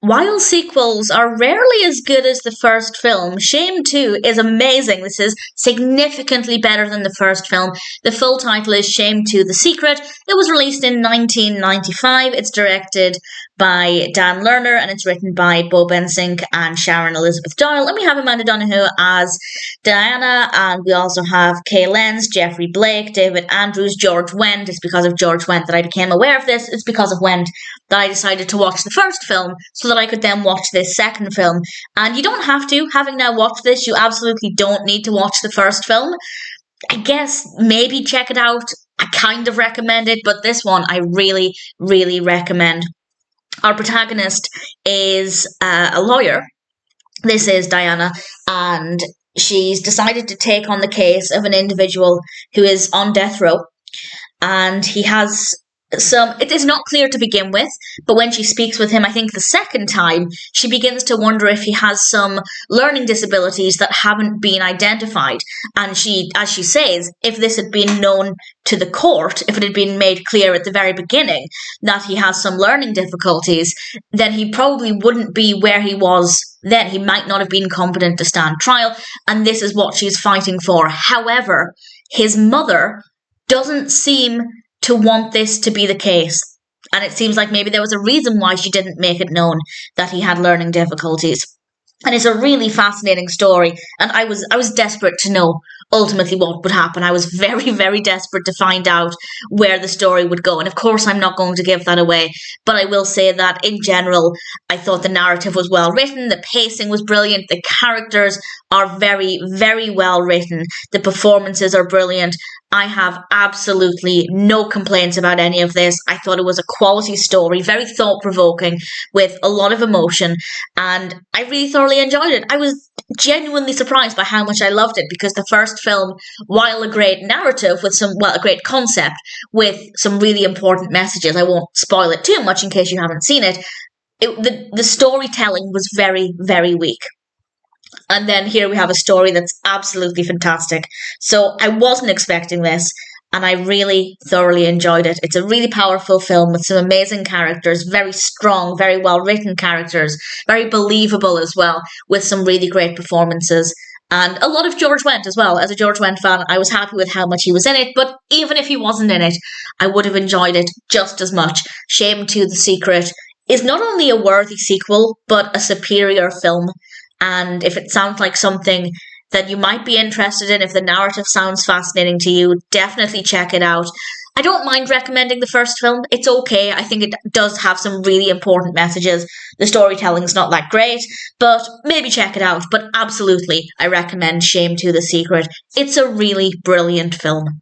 While sequels are rarely as good as the first film, Shame 2 is amazing. This is significantly better than the first film. The full title is Shame 2 The Secret. It was released in 1995. It's directed by Dan Lerner and it's written by Beau Bensink and Sharon Elizabeth Doyle. And we have Amanda Donohoe as Diana, and we also have Lenz, Geoffrey Blake, David Andrews, George Wendt. It's because of George Wendt that I became aware of this. It's because of Wendt that I decided to watch the first film so that I could then watch this second film. And you don't have to. Having now watched this, you absolutely don't need to watch the first film. I guess maybe check it out. I kind of recommend it, but this one I really, really recommend. Our protagonist is a lawyer. This is Diana, and she's decided to take on the case of an individual who is on death row, and he has it is not clear to begin with, but when she speaks with him, I think the second time, she begins to wonder if he has some learning disabilities that haven't been identified. And she, as she says, if this had been known to the court, if it had been made clear at the very beginning that he has some learning difficulties, then he probably wouldn't be where he was then. He might not have been competent to stand trial, and this is what she's fighting for. However, his mother doesn't seem to want this to be the case. And it seems like maybe there was a reason why she didn't make it known that he had learning difficulties. And it's a really fascinating story. And I was desperate to know ultimately what would happen. I was very, very desperate to find out where the story would go. And of course, I'm not going to give that away. But I will say that in general, I thought the narrative was well written. The pacing was brilliant. The characters are very, very well written. The performances are brilliant. I have absolutely no complaints about any of this. I thought it was a quality story, very thought-provoking, with a lot of emotion, and I really thoroughly enjoyed it. I was genuinely surprised by how much I loved it, because the first film, while a great narrative with a great concept with some really important messages, I won't spoil it too much in case you haven't seen it, the storytelling was very, very weak. And then here we have a story that's absolutely fantastic. So I wasn't expecting this, and I really thoroughly enjoyed it. It's a really powerful film with some amazing characters, very strong, very well-written characters, very believable as well, with some really great performances. And a lot of George Wendt as well. As a George Wendt fan, I was happy with how much he was in it, but even if he wasn't in it, I would have enjoyed it just as much. Shame 2 The Secret is not only a worthy sequel, but a superior film. And if it sounds like something that you might be interested in, if the narrative sounds fascinating to you, definitely check it out. I don't mind recommending the first film. It's okay. I think it does have some really important messages. The storytelling's not that great, but maybe check it out. But absolutely, I recommend Shame 2 The Secret. It's a really brilliant film.